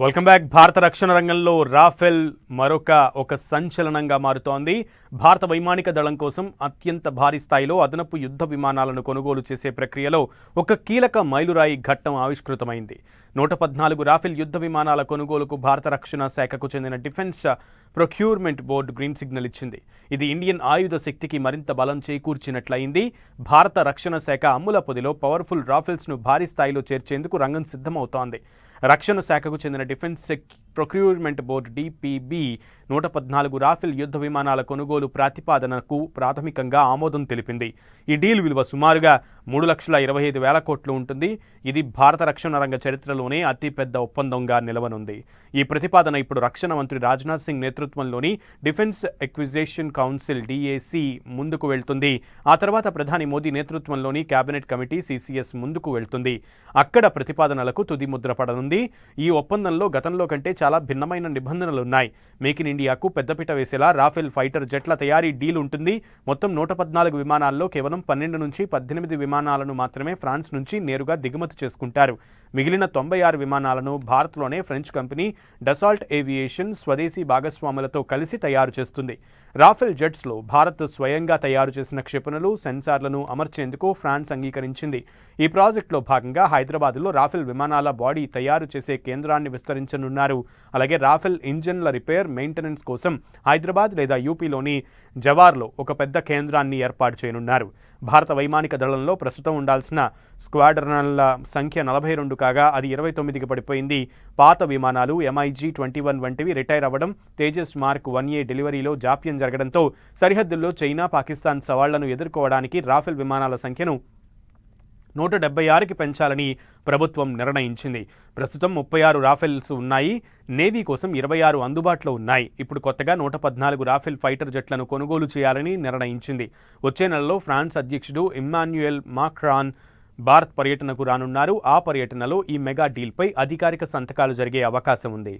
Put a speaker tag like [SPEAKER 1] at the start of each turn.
[SPEAKER 1] Welcome back. భారత రక్షణ రంగంలో రాఫెల్ ఒక సంచలనంగా మారుతోంది. భారత వైమానిక దళం కోసం అత్యంత భారీ స్థాయిలో అదనపు యుద్ధ విమానాలను కొనుగోలు చేసే ప్రక్రియలో ఒక కీలక మైలురాయి ఘట్టం ఆవిష్కృతమైంది. 114 రాఫెల్ యుద్ధ విమానాల కొనుగోలుకు భారత రక్షణ శాఖకు చెందిన defence procurement board green signal ఇచ్చింది. ఇది ఇండియన్ ఆయుధ శక్తికి మరింత బలం చేకూర్చినట్లయింది. భారత రక్షణ శాఖ అమ్ముల పొదిలో పవర్ఫుల్ రాఫెల్స్ను భారీ స్థాయిలో చేర్చేందుకు రంగం సిద్ధమవుతోంది. రక్షణ శాఖకు చెందిన డిఫెన్స్ ప్రొక్యూర్మెంట్ బోర్డు డిపిబి 114 రాఫెల్ యుద్ధ విమానాల కొనుగోలు ప్రతిపాదనకు ప్రాథమికంగా ఆమోదం తెలిపింది. ఈ డీల్ విలువ సుమారుగా 3,25,000 కోట్లు ఉంటుంది. ఇది భారత రక్షణ రంగ చరిత్రలోనే అతిపెద్ద ఒప్పందంగా నిలవనుంది. ఈ ప్రతిపాదన ఇప్పుడు రక్షణ మంత్రి రాజ్నాథ్ సింగ్ నేతృత్వంలోని డిఫెన్స్ ఎక్విజిషన్ కౌన్సిల్ డిఏసి ముందుకు వెళ్తుంది. ఆ తర్వాత ప్రధాని మోదీ నేతృత్వంలోని కేబినెట్ కమిటీ సిసిఎస్ ముందుకు వెళ్తుంది. అక్కడ ప్రతిపాదనలకు తుది ముద్ర పడనుంది. ఈ ఒప్పందంలో గతంలో కంటే చాలా భిన్నమైన నిబంధనలున్నాయి. మేక్ ఇన్ ఇండియాకు పెద్దపీట వేసేలా రాఫెల్ ఫైటర్ జెట్ల తయారీ డీల్ ఉంటుంది. మొత్తం 114 విమానాల్లో కేవలం 12 నుంచి 18 విమానాలను మాత్రమే ఫ్రాన్స్ నుంచి నేరుగా దిగుమతి చేసుకుంటారు. మిగిలిన 96 విమానాలను భారత్లోనే ఫ్రెంచ్ కంపెనీ డసాల్ట్ ఏవియేషన్ స్వదేశీ భాగస్వాములతో కలిసి తయారు చేస్తుంది. రాఫెల్ జెట్స్లో భారత్ స్వయంగా తయారు చేసిన క్షిపణులు, సెన్సార్లను అమర్చేందుకు ఫ్రాన్స్ అంగీకరించింది. ఈ ప్రాజెక్టులో భాగంగా హైదరాబాద్లో రాఫెల్ విమానాల బాడీ తయారు చేసే కేంద్రాన్ని విస్తరించనున్నారు. అలాగే రాఫెల్ ఇంజన్ల రిపేర్, మెయింటెనెన్స్ కోసం హైదరాబాద్ లేదా యూపీలోని జవార్లో ఒక పెద్ద కేంద్రాన్ని ఏర్పాటు చేయనున్నారు. భారత వైమానిక దళంలో ప్రస్తుతం ఉండాల్సిన స్క్వాడ్రన్ల సంఖ్య 42 కాగా అది 29కి పడిపోయింది. పాత విమానాలు MiG-21 వంటివి రిటైర్ అవ్వడం, తేజస్ మార్క్ 1A డెలివరీలో జాప్యం జరగడంతో సరిహద్దుల్లో చైనా, పాకిస్తాన్ సవాళ్లను ఎదుర్కోవడానికి రాఫెల్ విమానాల సంఖ్యను 176కి పెంచాలని ప్రభుత్వం నిర్ణయించింది. ప్రస్తుతం 36 రాఫెల్స్ ఉన్నాయి. నేవీ కోసం 26 అందుబాటులో ఉన్నాయి. ఇప్పుడు కొత్తగా 114 రాఫెల్ ఫైటర్ జెట్లను కొనుగోలు చేయాలని నిర్ణయించింది. వచ్చే నెలలో ఫ్రాన్స్ అధ్యక్షుడు ఇమ్మాన్యుయల్ మాక్రాన్ భారత్ పర్యటనకు రానున్నారు. ఆ పర్యటనలో ఈ మెగా డీల్పై అధికారిక సంతకాలు జరిగే అవకాశం ఉంది.